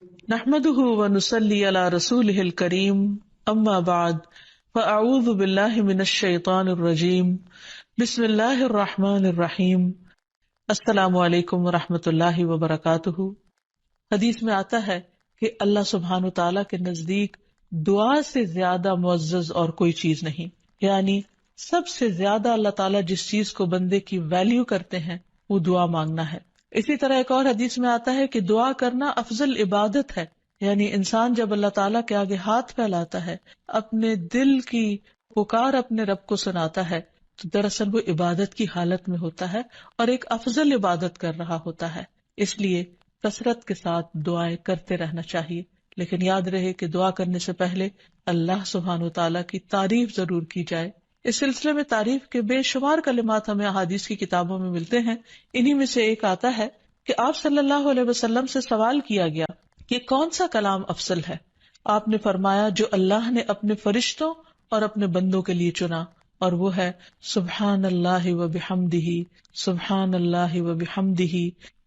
نحمده ونصلي على رسوله الكريم اما بعد فاعوذ بالله من الشيطان الرجيم بسم الله الرحمن الرحیم السلام علیکم ورحمۃ اللہ وبرکاتہ۔ حدیث میں آتا ہے کہ اللہ سبحانہ تعالیٰ کے نزدیک دعا سے زیادہ معزز اور کوئی چیز نہیں، یعنی سب سے زیادہ اللہ تعالیٰ جس چیز کو بندے کی ویلیو کرتے ہیں وہ دعا مانگنا ہے۔ اسی طرح ایک اور حدیث میں آتا ہے کہ دعا کرنا افضل عبادت ہے، یعنی انسان جب اللہ تعالیٰ کے آگے ہاتھ پھیلاتا ہے، اپنے دل کی پکار اپنے رب کو سناتا ہے، تو دراصل وہ عبادت کی حالت میں ہوتا ہے اور ایک افضل عبادت کر رہا ہوتا ہے۔ اس لیے کثرت کے ساتھ دعائیں کرتے رہنا چاہیے، لیکن یاد رہے کہ دعا کرنے سے پہلے اللہ سبحانہ وتعالیٰ کی تعریف ضرور کی جائے۔ اس سلسلے میں تعریف کے بے شمار کلمات ہمیں احادیث کی کتابوں میں ملتے ہیں۔ انہی میں سے ایک آتا ہے کہ آپ صلی اللہ علیہ وسلم سے سوال کیا گیا کہ کون سا کلام افضل ہے؟ آپ نے فرمایا جو اللہ نے اپنے فرشتوں اور اپنے بندوں کے لیے چنا، اور وہ ہے سبحان اللہ و بحمدہ، سبحان اللہ و بحمدہ۔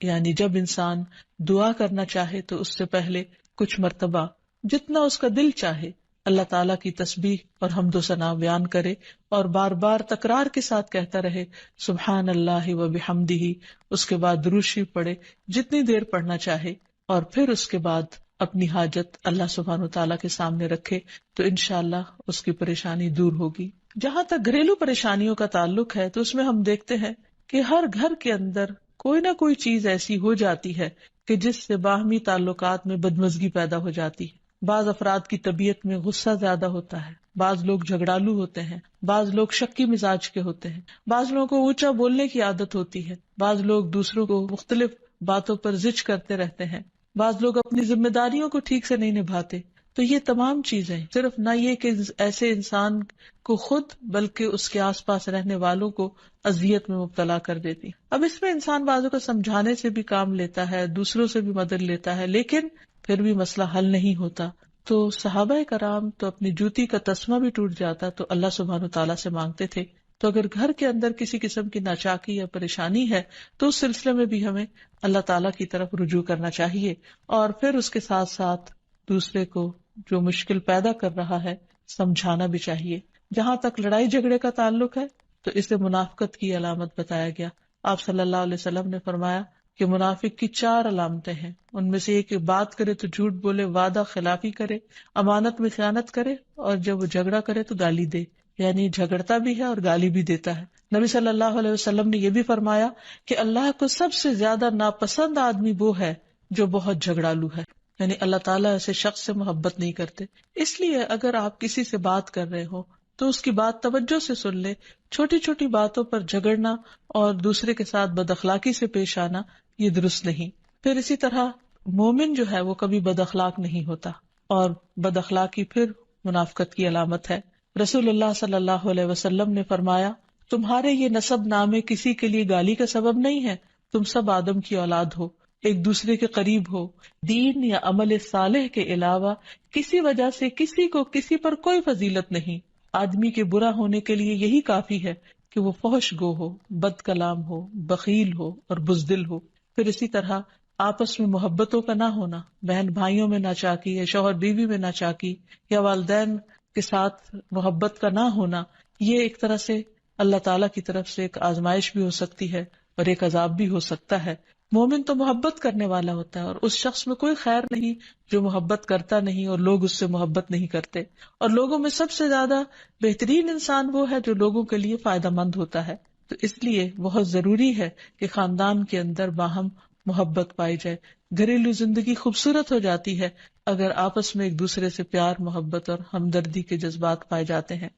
یعنی جب انسان دعا کرنا چاہے تو اس سے پہلے کچھ مرتبہ جتنا اس کا دل چاہے اللہ تعالیٰ کی تسبیح اور حمد و ثنا بیان کرے، اور بار بار تکرار کے ساتھ کہتا رہے سبحان اللہ و بحمدہ۔ اس کے بعد درود شریف پڑھے جتنی دیر پڑھنا چاہے، اور پھر اس کے بعد اپنی حاجت اللہ سبحانہ تعالیٰ کے سامنے رکھے تو انشاءاللہ اس کی پریشانی دور ہوگی۔ جہاں تک گھریلو پریشانیوں کا تعلق ہے تو اس میں ہم دیکھتے ہیں کہ ہر گھر کے اندر کوئی نہ کوئی چیز ایسی ہو جاتی ہے کہ جس سے باہمی تعلقات میں بدمزگی پیدا ہو جاتی ہے۔ بعض افراد کی طبیعت میں غصہ زیادہ ہوتا ہے، بعض لوگ جھگڑالو ہوتے ہیں، بعض لوگ شکی مزاج کے ہوتے ہیں، بعض لوگوں کو اونچا بولنے کی عادت ہوتی ہے، بعض لوگ دوسروں کو مختلف باتوں پر زج کرتے رہتے ہیں، بعض لوگ اپنی ذمہ داریوں کو ٹھیک سے نہیں نبھاتے۔ تو یہ تمام چیزیں صرف نہ یہ کہ ایسے انسان کو خود بلکہ اس کے آس پاس رہنے والوں کو اذیت میں مبتلا کر دیتی۔ اب اس میں انسان بعضوں کو سمجھانے سے بھی کام لیتا ہے، دوسروں سے بھی مدد لیتا ہے، لیکن پھر بھی مسئلہ حل نہیں ہوتا۔ تو صحابہ کرام تو اپنی جوتی کا تسمہ بھی ٹوٹ جاتا تو اللہ سبحانہ تعالیٰ سے مانگتے تھے۔ تو اگر گھر کے اندر کسی قسم کی ناچاکی یا پریشانی ہے تو اس سلسلے میں بھی ہمیں اللہ تعالیٰ کی طرف رجوع کرنا چاہیے، اور پھر اس کے ساتھ ساتھ دوسرے کو جو مشکل پیدا کر رہا ہے سمجھانا بھی چاہیے۔ جہاں تک لڑائی جھگڑے کا تعلق ہے تو اسے منافقت کی علامت بتایا گیا۔ آپ صلی اللہ علیہ وسلم نے فرمایا کہ منافق کی 4 علامتیں ہیں، ان میں سے ایک بات کرے تو جھوٹ بولے، وعدہ خلافی کرے، امانت میں خیانت کرے، اور جب وہ جھگڑا کرے تو گالی دے، یعنی جھگڑتا بھی ہے اور گالی بھی دیتا ہے۔ نبی صلی اللہ علیہ وسلم نے یہ بھی فرمایا کہ اللہ کو سب سے زیادہ ناپسند آدمی وہ ہے جو بہت جھگڑالو ہے، یعنی اللہ تعالیٰ ایسے شخص سے محبت نہیں کرتے۔ اس لیے اگر آپ کسی سے بات کر رہے ہو تو اس کی بات توجہ سے سن لے۔ چھوٹی چھوٹی باتوں پر جھگڑنا اور دوسرے کے ساتھ بد اخلاقی سے پیش آنا یہ درست نہیں۔ پھر اسی طرح مومن جو ہے وہ کبھی بد اخلاق نہیں ہوتا، اور بد اخلاقی پھر منافقت کی علامت ہے۔ رسول اللہ صلی اللہ علیہ وسلم نے فرمایا تمہارے یہ نسب نامے کسی کے لیے گالی کا سبب نہیں ہے، تم سب آدم کی اولاد ہو، ایک دوسرے کے قریب ہو، دین یا عمل صالح کے علاوہ کسی وجہ سے کسی کو کسی پر کوئی فضیلت نہیں۔ آدمی کے برا ہونے کے لیے یہی کافی ہے کہ وہ فحش گو ہو، بد کلام ہو، بخیل ہو اور بزدل ہو۔ پھر اسی طرح آپس میں محبتوں کا نہ ہونا، بہن بھائیوں میں ناچاکی یا شوہر بیوی میں ناچاکی یا والدین کے ساتھ محبت کا نہ ہونا، یہ ایک طرح سے اللہ تعالیٰ کی طرف سے ایک آزمائش بھی ہو سکتی ہے اور ایک عذاب بھی ہو سکتا ہے۔ مومن تو محبت کرنے والا ہوتا ہے، اور اس شخص میں کوئی خیر نہیں جو محبت کرتا نہیں اور لوگ اس سے محبت نہیں کرتے، اور لوگوں میں سب سے زیادہ بہترین انسان وہ ہے جو لوگوں کے لیے فائدہ مند ہوتا ہے۔ تو اس لیے بہت ضروری ہے کہ خاندان کے اندر باہم محبت پائی جائے۔ گھریلو زندگی خوبصورت ہو جاتی ہے اگر آپس میں ایک دوسرے سے پیار، محبت اور ہمدردی کے جذبات پائے جاتے ہیں۔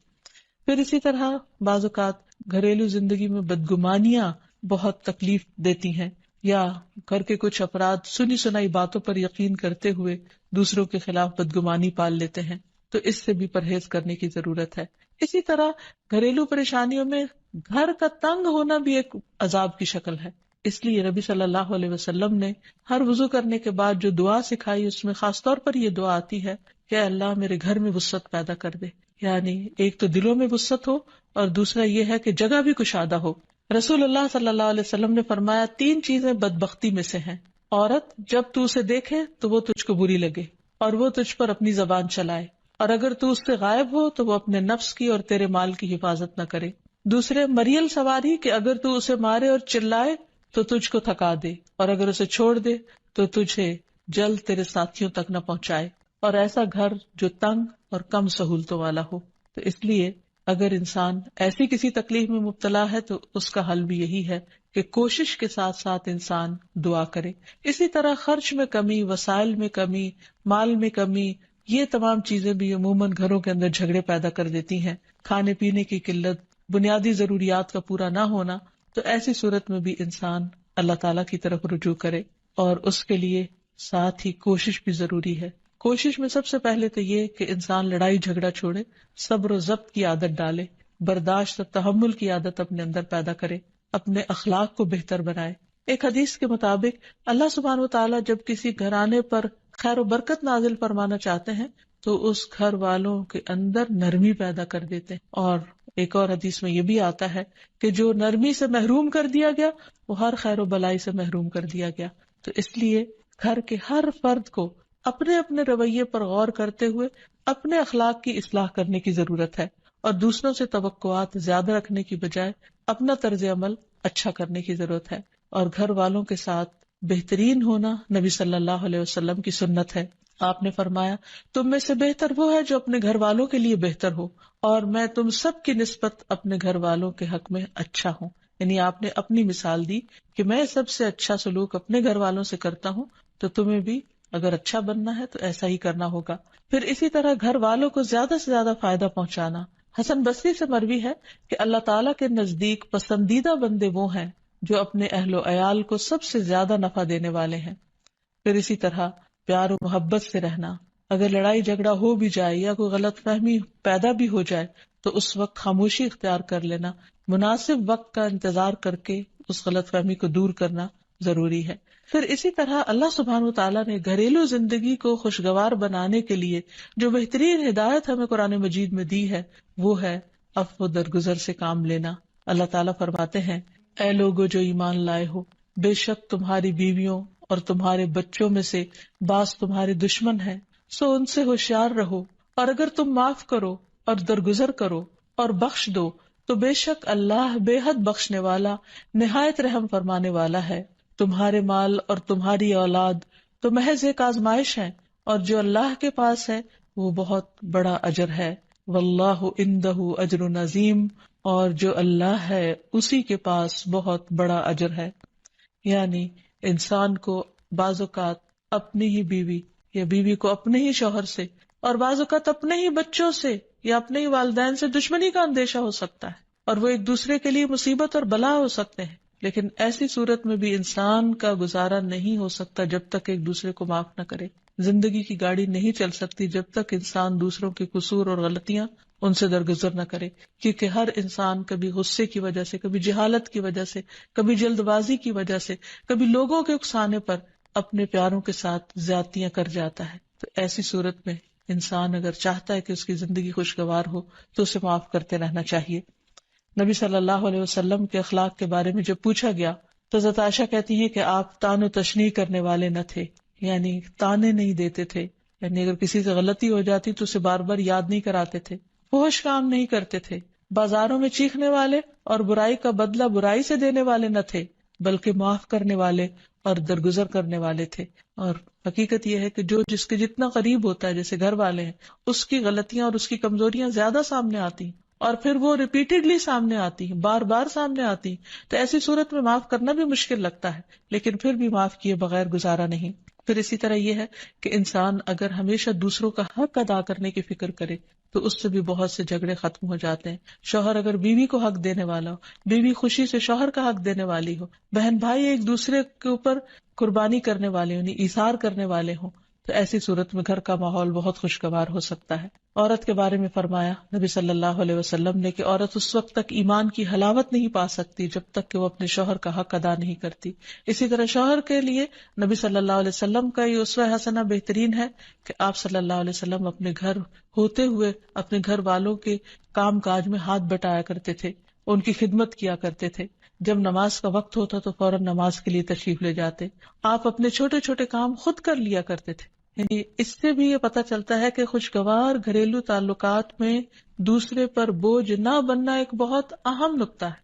پھر اسی طرح بعض اوقات گھریلو زندگی میں بدگمانیاں بہت تکلیف دیتی ہیں، یا گھر کے کچھ افراد سنی سنائی باتوں پر یقین کرتے ہوئے دوسروں کے خلاف بدگمانی پال لیتے ہیں، تو اس سے بھی پرہیز کرنے کی ضرورت ہے۔ اسی طرح گھریلو پریشانیوں میں گھر کا تنگ ہونا بھی ایک عذاب کی شکل ہے۔ اس لیے نبی صلی اللہ علیہ وسلم نے ہر وضو کرنے کے بعد جو دعا سکھائی اس میں خاص طور پر یہ دعا آتی ہے کہ اللہ میرے گھر میں وسعت پیدا کر دے، یعنی ایک تو دلوں میں وسعت ہو، اور دوسرا یہ ہے کہ جگہ بھی کشادہ ہو۔ رسول اللہ صلی اللہ علیہ وسلم نے فرمایا 3 چیزیں بدبختی میں سے ہیں۔ عورت جب تو اسے دیکھے تو وہ تجھ کو بری لگے اور وہ تجھ پر اپنی زبان چلائے، اور اگر تو اس سے غائب ہو تو وہ اپنے نفس کی اور تیرے مال کی حفاظت نہ کرے۔ دوسرے، مریل سواری کہ اگر تو اسے مارے اور چلائے تو تجھ کو تھکا دے، اور اگر اسے چھوڑ دے تو تجھے جلد تیرے ساتھیوں تک نہ پہنچائے، اور ایسا گھر جو تنگ اور کم سہولتوں والا ہو۔ تو اس لیے اگر انسان ایسی کسی تکلیف میں مبتلا ہے تو اس کا حل بھی یہی ہے کہ کوشش کے ساتھ ساتھ انسان دعا کرے۔ اسی طرح خرچ میں کمی، وسائل میں کمی، مال میں کمی، یہ تمام چیزیں بھی عموماً گھروں کے اندر جھگڑے پیدا کر دیتی ہیں۔ کھانے پینے کی قلت، بنیادی ضروریات کا پورا نہ ہونا، تو ایسی صورت میں بھی انسان اللہ تعالیٰ کی طرف رجوع کرے، اور اس کے لیے ساتھ ہی کوشش بھی ضروری ہے۔ کوشش میں سب سے پہلے تو یہ کہ انسان لڑائی جھگڑا چھوڑے، صبر و ضبط کی عادت ڈالے، برداشت اور تحمل کی عادت اپنے اندر پیدا کرے، اپنے اخلاق کو بہتر بنائے۔ ایک حدیث کے مطابق اللہ سبحانہ و تعالیٰ جب کسی گھرانے پر خیر و برکت نازل فرمانا چاہتے ہیں تو اس گھر والوں کے اندر نرمی پیدا کر دیتے ہیں، اور ایک اور حدیث میں یہ بھی آتا ہے کہ جو نرمی سے محروم کر دیا گیا وہ ہر خیر و بلائی سے محروم کر دیا گیا۔ تو اس لیے گھر کے ہر فرد کو اپنے اپنے رویے پر غور کرتے ہوئے اپنے اخلاق کی اصلاح کرنے کی ضرورت ہے، اور دوسروں سے توقعات زیادہ رکھنے کی بجائے اپنا طرز عمل اچھا کرنے کی ضرورت ہے۔ اور گھر والوں کے ساتھ بہترین ہونا نبی صلی اللہ علیہ وسلم کی سنت ہے۔ آپ نے فرمایا، تم میں سے بہتر وہ ہے جو اپنے گھر والوں کے لیے بہتر ہو، اور میں تم سب کی نسبت اپنے گھر والوں کے حق میں اچھا ہوں۔ یعنی آپ نے اپنی مثال دی کہ میں سب سے اچھا سلوک اپنے گھر والوں سے کرتا ہوں، تو تمہیں بھی اگر اچھا بننا ہے تو ایسا ہی کرنا ہوگا۔ پھر اسی طرح گھر والوں کو زیادہ سے زیادہ فائدہ پہنچانا۔ حسن بصری سے مروی ہے کہ اللہ تعالیٰ کے نزدیک پسندیدہ بندے وہ ہیں جو اپنے اہل و عیال کو سب سے زیادہ نفع دینے والے ہیں۔ پھر اسی طرح پیار و محبت سے رہنا۔ اگر لڑائی جھگڑا ہو بھی جائے یا کوئی غلط فہمی پیدا بھی ہو جائے تو اس وقت خاموشی اختیار کر لینا، مناسب وقت کا انتظار کر کے اس غلط فہمی کو دور کرنا ضروری ہے۔ پھر اسی طرح اللہ سبحانہ وتعالیٰ نے گھریلو زندگی کو خوشگوار بنانے کے لیے جو بہترین ہدایت ہمیں قرآن مجید میں دی ہے وہ ہے عفو درگزر سے کام لینا۔ اللہ تعالیٰ فرماتے ہیں، اے لوگو جو ایمان لائے ہو، بے شک تمہاری بیویوں اور تمہارے بچوں میں سے بعض تمہارے دشمن ہیں، سو ان سے ہوشیار رہو، اور اگر تم معاف کرو اور درگزر کرو اور بخش دو تو بے شک اللہ بے حد بخشنے والا، نہایت رحم فرمانے والا ہے۔ تمہارے مال اور تمہاری اولاد تو محض ایک آزمائش ہے، اور جو اللہ کے پاس ہے وہ بہت بڑا اجر ہے۔ واللہ عندہ اجر عظیم، اور جو اللہ ہے اسی کے پاس بہت بڑا اجر ہے۔ یعنی انسان کو بعض اوقات اپنی ہی بیوی یا بیوی کو اپنے ہی شوہر سے، اور بعض اوقات اپنے ہی بچوں سے یا اپنے ہی والدین سے دشمنی کا اندیشہ ہو سکتا ہے، اور وہ ایک دوسرے کے لیے مصیبت اور بلا ہو سکتے ہیں، لیکن ایسی صورت میں بھی انسان کا گزارا نہیں ہو سکتا جب تک ایک دوسرے کو معاف نہ کرے۔ زندگی کی گاڑی نہیں چل سکتی جب تک انسان دوسروں کے قصور اور غلطیاں ان سے درگزر نہ کرے، کیونکہ ہر انسان کبھی غصے کی وجہ سے، کبھی جہالت کی وجہ سے، کبھی جلد بازی کی وجہ سے، کبھی لوگوں کے اکسانے پر اپنے پیاروں کے ساتھ زیادتیاں کر جاتا ہے۔ تو ایسی صورت میں انسان اگر چاہتا ہے کہ اس کی زندگی خوشگوار ہو تو اسے معاف کرتے رہنا چاہیے۔ نبی صلی اللہ علیہ وسلم کے اخلاق کے بارے میں جب پوچھا گیا تو حضرت عائشہ کہتی ہیں کہ آپ طعن و تشنیع کرنے والے نہ تھے، یعنی طعنے نہیں دیتے تھے، یعنی اگر کسی سے غلطی ہو جاتی تو اسے بار بار یاد نہیں کراتے تھے، فحش کام نہیں کرتے تھے، بازاروں میں چیخنے والے اور برائی کا بدلہ برائی سے دینے والے نہ تھے، بلکہ معاف کرنے والے اور درگزر کرنے والے تھے۔ اور حقیقت یہ ہے کہ جو جس کے جتنا قریب ہوتا ہے، جیسے گھر والے ہیں، اس کی غلطیاں اور اس کی کمزوریاں زیادہ سامنے آتی ہیں، اور پھر وہ ریپیٹڈلی سامنے آتی ہیں، بار بار سامنے آتی ہیں، تو ایسی صورت میں معاف کرنا بھی مشکل لگتا ہے، لیکن پھر بھی معاف کیے بغیر گزارا نہیں۔ پھر اسی طرح یہ ہے کہ انسان اگر ہمیشہ دوسروں کا حق ادا کرنے کی فکر کرے تو اس سے بھی بہت سے جھگڑے ختم ہو جاتے ہیں۔ شوہر اگر بیوی کو حق دینے والا ہو، بیوی خوشی سے شوہر کا حق دینے والی ہو، بہن بھائی ایک دوسرے کے اوپر قربانی کرنے والے ہوں، ایثار کرنے والے ہوں، تو ایسی صورت میں گھر کا ماحول بہت خوشگوار ہو سکتا ہے۔ عورت کے بارے میں فرمایا نبی صلی اللہ علیہ وسلم نے کہ عورت اس وقت تک ایمان کی حلاوت نہیں پا سکتی جب تک کہ وہ اپنے شوہر کا حق ادا نہیں کرتی۔ اسی طرح شوہر کے لیے نبی صلی اللہ علیہ وسلم کا یہ اسوہ حسنہ بہترین ہے کہ آپ صلی اللہ علیہ وسلم اپنے گھر ہوتے ہوئے اپنے گھر والوں کے کام کاج میں ہاتھ بٹایا کرتے تھے، ان کی خدمت کیا کرتے تھے۔ جب نماز کا وقت ہوتا تو فوراً نماز کے لیے تشریف لے جاتے. آپ اپنے چھوٹے چھوٹے کام خود کر لیا کرتے تھے. یعنی اس سے بھی یہ پتہ چلتا ہے کہ خوشگوار گھریلو تعلقات میں دوسرے پر بوجھ نہ بننا ایک بہت اہم نقطہ ہے،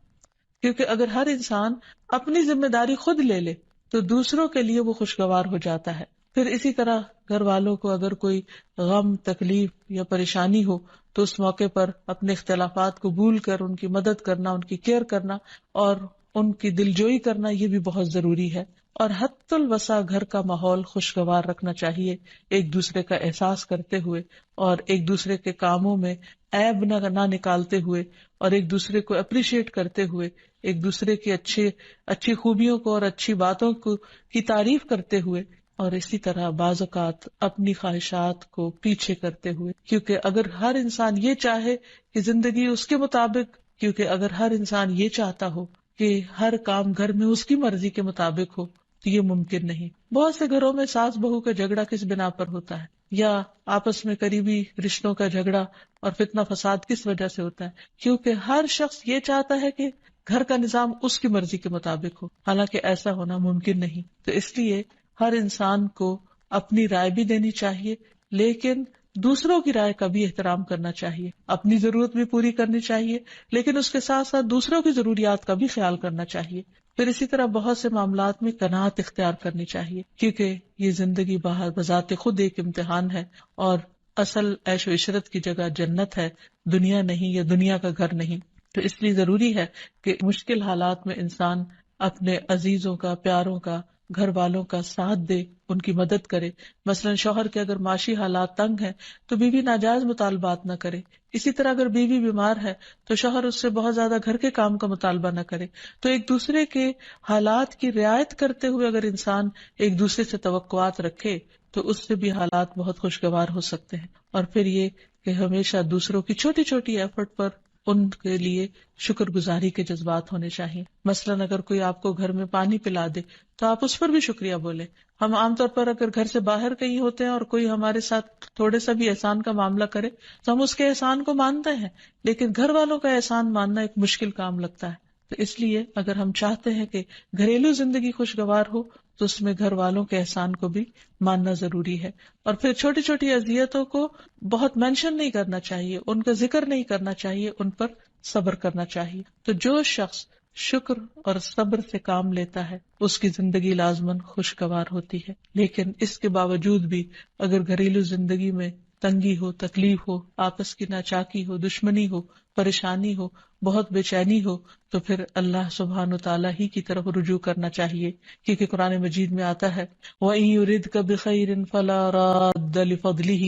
کیونکہ اگر ہر انسان اپنی ذمہ داری خود لے لے تو دوسروں کے لیے وہ خوشگوار ہو جاتا ہے. پھر اسی طرح گھر والوں کو اگر کوئی غم، تکلیف یا پریشانی ہو تو اس موقع پر اپنے اختلافات کو بھول کر ان کی مدد کرنا، ان کی کیئر کرنا اور ان کی دلجوئی کرنا، یہ بھی بہت ضروری ہے. اور حتی الوسع گھر کا ماحول خوشگوار رکھنا چاہیے، ایک دوسرے کا احساس کرتے ہوئے اور ایک دوسرے کے کاموں میں عیب نہ نکالتے ہوئے اور ایک دوسرے کو اپریشیٹ کرتے ہوئے، ایک دوسرے کی اچھی خوبیوں کو اور اچھی باتوں کی تعریف کرتے ہوئے، اور اسی طرح بعض اوقات اپنی خواہشات کو پیچھے کرتے ہوئے. کیونکہ اگر ہر انسان یہ چاہے کہ زندگی اس کے مطابق، کیونکہ اگر ہر انسان یہ چاہتا ہو کہ ہر کام گھر میں اس کی مرضی کے مطابق ہو تو یہ ممکن نہیں. بہت سے گھروں میں ساس بہو کا جھگڑا کس بنا پر ہوتا ہے، یا آپس میں قریبی رشتوں کا جھگڑا اور فتنہ فساد کس وجہ سے ہوتا ہے؟ کیونکہ ہر شخص یہ چاہتا ہے کہ گھر کا نظام اس کی مرضی کے مطابق ہو، حالانکہ ایسا ہونا ممکن نہیں. تو اس لیے ہر انسان کو اپنی رائے بھی دینی چاہیے، لیکن دوسروں کی رائے کا بھی احترام کرنا چاہیے. اپنی ضرورت بھی پوری کرنی چاہیے، لیکن اس کے ساتھ ساتھ دوسروں کی ضروریات کا بھی خیال کرنا چاہیے. پھر اسی طرح بہت سے معاملات میں قناعت اختیار کرنی چاہیے، کیونکہ یہ زندگی بذات خود ایک امتحان ہے، اور اصل عیش و عشرت کی جگہ جنت ہے، دنیا نہیں، یا دنیا کا گھر نہیں. تو اس لیے ضروری ہے کہ مشکل حالات میں انسان اپنے عزیزوں کا، پیاروں کا، گھر والوں کا ساتھ دے، ان کی مدد کرے. مثلا شوہر کے اگر معاشی حالات تنگ ہیں تو بیوی ناجائز مطالبات نہ کرے. اسی طرح اگر بیوی بیمار ہے تو شوہر اس سے بہت زیادہ گھر کے کام کا مطالبہ نہ کرے. تو ایک دوسرے کے حالات کی رعایت کرتے ہوئے اگر انسان ایک دوسرے سے توقعات رکھے تو اس سے بھی حالات بہت خوشگوار ہو سکتے ہیں. اور پھر یہ کہ ہمیشہ دوسروں کی چھوٹی چھوٹی ایفرٹ پر ان کے لیے شکر گزاری کے جذبات ہونے چاہیے. مثلاً اگر کوئی آپ کو گھر میں پانی پلا دے تو آپ اس پر بھی شکریہ بولیں. ہم عام طور پر اگر گھر سے باہر کہیں ہوتے ہیں اور کوئی ہمارے ساتھ تھوڑے سا بھی احسان کا معاملہ کرے تو ہم اس کے احسان کو مانتے ہیں، لیکن گھر والوں کا احسان ماننا ایک مشکل کام لگتا ہے. تو اس لیے اگر ہم چاہتے ہیں کہ گھریلو زندگی خوشگوار ہو تو اس میں گھر والوں کے احسان کو بھی ماننا ضروری ہے. اور پھر چھوٹی چھوٹی اذیتوں کو بہت مینشن نہیں کرنا چاہیے، ان کا ذکر نہیں کرنا چاہیے، ان پر صبر کرنا چاہیے. تو جو شخص شکر اور صبر سے کام لیتا ہے اس کی زندگی لازماً خوشگوار ہوتی ہے. لیکن اس کے باوجود بھی اگر گھریلو زندگی میں تنگی ہو، تکلیف ہو، آپس کی ناچاکی ہو، دشمنی ہو، پریشانی ہو، بہت بے چینی ہو، تو پھر اللہ سبحانہ وتعالیٰ ہی کی طرف رجوع کرنا چاہیے. کیونکہ قرآن مجید میں آتا ہے وَإِن يُرِدْكَ بِخَيْرٍ فَلَا رَادَّ لِفَضْلِهِ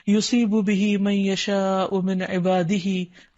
يُصِيبُ بِهِ مَن يَشَاءُ مِنْ عِبَادِهِ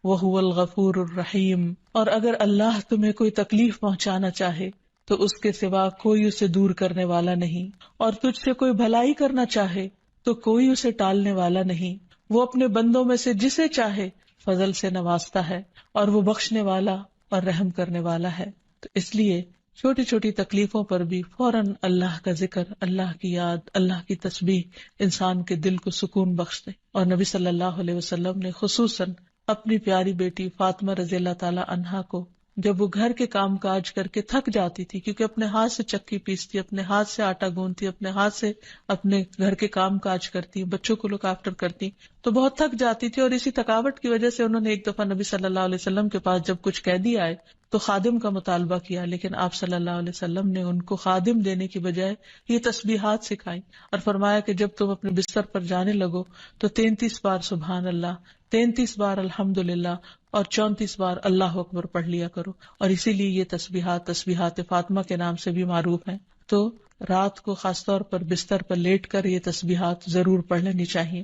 وَهُوَ الْغَفُورُ الرَّحِيمُ. اور اگر اللہ تمہیں کوئی تکلیف پہنچانا چاہے تو اس کے سوا کوئی اسے دور کرنے والا نہیں، اور تجھ سے کوئی بھلائی کرنا چاہے تو کوئی اسے ٹالنے والا نہیں. وہ اپنے بندوں میں سے جسے چاہے فضل سے نوازتا ہے، اور وہ بخشنے والا اور رحم کرنے والا ہے. تو اس لیے چھوٹی چھوٹی تکلیفوں پر بھی فوراً اللہ کا ذکر، اللہ کی یاد، اللہ کی تسبیح انسان کے دل کو سکون بخش دے. اور نبی صلی اللہ علیہ وسلم نے خصوصاً اپنی پیاری بیٹی فاطمہ رضی اللہ تعالی عنہا کو جب وہ گھر کے کام کاج کر کے تھک جاتی تھی، کیونکہ اپنے ہاتھ سے چکی پیستی، اپنے ہاتھ سے آٹا گوندتی، اپنے ہاتھ سے اپنے گھر کے کام کاج کرتی، بچوں کو لک آفٹر کرتی، تو بہت تھک جاتی تھی. اور اسی تھکاوٹ کی وجہ سے انہوں نے ایک دفعہ نبی صلی اللہ علیہ وسلم کے پاس جب کچھ قیدی آئے تو خادم کا مطالبہ کیا، لیکن آپ صلی اللہ علیہ وسلم نے ان کو خادم دینے کی بجائے یہ تسبیحات سکھائی اور فرمایا کہ جب تم اپنے بستر پر جانے لگو تو 33 بار سبحان اللہ، 33 بار الحمدللہ اور 34 بار اللہ اکبر پڑھ لیا کرو. اور اسی لیے یہ تسبیحات فاطمہ کے نام سے بھی معروف ہیں. تو رات کو خاص طور پر بستر پر لیٹ کر یہ تسبیحات ضرور پڑھ لینی چاہیے،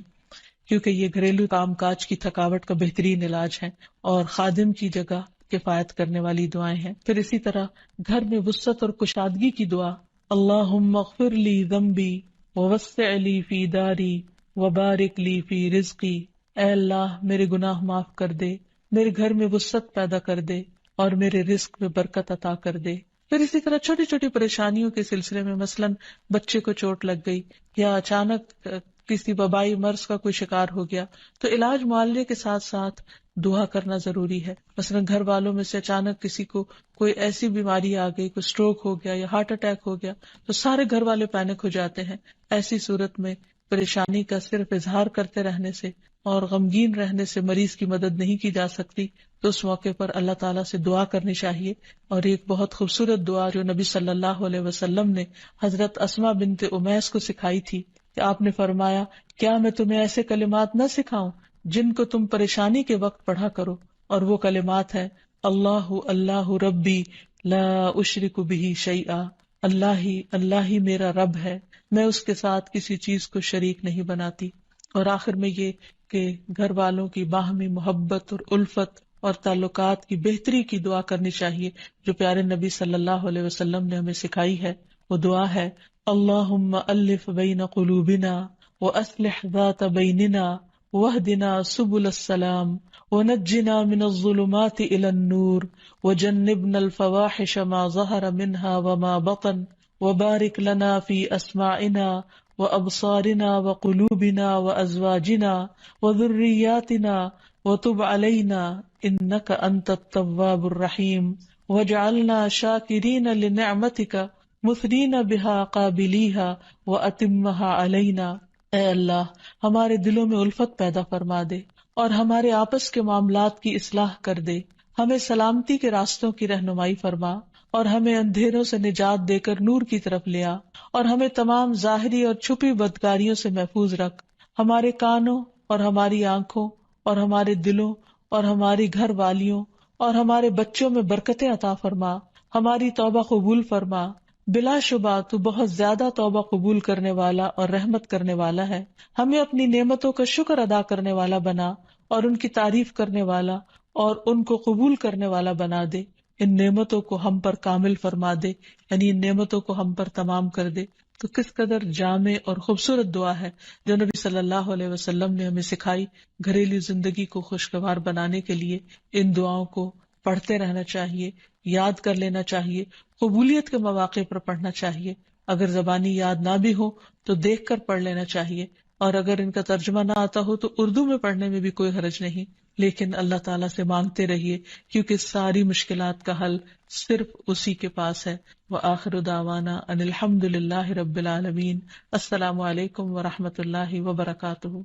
کیونکہ یہ گھریلو کام کاج کی تھکاوٹ کا بہترین علاج ہے اور خادم کی جگہ کفایت کرنے والی دعائیں ہیں. پھر اسی طرح گھر میں وسعت اور کشادگی کی دعا، اللہم اغفر لی ذنبی ووسع لی فی داری وبارک لی فی رزقی. اے اللہ میرے گناہ معاف کر دے، میرے گھر میں وسعت پیدا کر دے اور میرے رزق میں برکت عطا کر دے. پھر اسی طرح چھوٹی چھوٹی پریشانیوں کے سلسلے میں مثلاً بچے کو چوٹ لگ گئی یا اچانک کسی وبائی مرض کا کوئی شکار ہو گیا تو علاج معالجے کے ساتھ ساتھ دعا کرنا ضروری ہے. مثلا گھر والوں میں سے اچانک کسی کو کوئی ایسی بیماری آ گئی، کوئی اسٹروک ہو گیا یا ہارٹ اٹیک ہو گیا تو سارے گھر والے پینک ہو جاتے ہیں. ایسی صورت میں پریشانی کا صرف اظہار کرتے رہنے سے اور غمگین رہنے سے مریض کی مدد نہیں کی جا سکتی. تو اس موقع پر اللہ تعالیٰ سے دعا کرنی چاہیے. اور ایک بہت خوبصورت دعا جو نبی صلی اللہ علیہ وسلم نے حضرت اسماء بنت امیس کو سکھائی تھی کہ آپ نے فرمایا، کیا میں تمہیں ایسے کلمات نہ سکھاؤں جن کو تم پریشانی کے وقت پڑھا کرو؟ اور وہ کلمات ہیں اللہ اللہ ربی لا اشرک بہ شیئا، اللہ ہی میرا رب ہے، میں اس کے ساتھ کسی چیز کو شریک نہیں بناتی. اور آخر میں یہ کہ گھر والوں کی باہمی محبت اور الفت اور تعلقات کی بہتری کی دعا کرنی چاہیے جو پیارے نبی صلی اللہ علیہ وسلم نے ہمیں سکھائی ہے. وہ دعا ہے اللہم الف بین قلوبنا واصلح ذات بیننا واہدنا سبل السلام ونجنا من الظلمات الى النور وجنبنا الفواحش ما ظہر منها وما بطن وبارک لنا فی اسماعنا وابصارنا وقلوبنا وازواجنا وذریاتنا وتب علینا انک انت التواب الرحیم واجعلنا شاکرین لنعمتک مثنین بہا قابلیہا واتمہا علینا. اے اللہ ہمارے دلوں میں الفت پیدا فرما دے اور ہمارے آپس کے معاملات کی اصلاح کر دے، ہمیں سلامتی کے راستوں کی رہنمائی فرما اور ہمیں اندھیروں سے نجات دے کر نور کی طرف لے آ، اور ہمیں تمام ظاہری اور چھپی بدکاریوں سے محفوظ رکھ. ہمارے کانوں اور ہماری آنکھوں اور ہمارے دلوں اور ہماری گھر والیوں اور ہمارے بچوں میں برکتیں عطا فرما، ہماری توبہ قبول فرما. بلا شبہ تو بہت زیادہ توبہ قبول کرنے والا اور رحمت کرنے والا ہے. ہمیں اپنی نعمتوں کا شکر ادا کرنے والا بنا اور ان کی تعریف کرنے والا اور ان کو قبول کرنے والا بنا دے. ان نعمتوں کو ہم پر کامل فرما دے، یعنی ان نعمتوں کو ہم پر تمام کر دے. تو کس قدر جامع اور خوبصورت دعا ہے جو نبی صلی اللہ علیہ وسلم نے ہمیں سکھائی. گھریلو زندگی کو خوشگوار بنانے کے لیے ان دعاؤں کو پڑھتے رہنا چاہیے، یاد کر لینا چاہیے، قبولیت کے مواقع پر پڑھنا چاہیے. اگر زبانی یاد نہ بھی ہو تو دیکھ کر پڑھ لینا چاہیے، اور اگر ان کا ترجمہ نہ آتا ہو تو اردو میں پڑھنے میں بھی کوئی حرج نہیں. لیکن اللہ تعالیٰ سے مانگتے رہیے کیونکہ ساری مشکلات کا حل صرف اسی کے پاس ہے. وآخر دعوانا ان الحمد للہ رب العالمین. السلام علیکم ورحمۃ اللہ وبرکاتہ.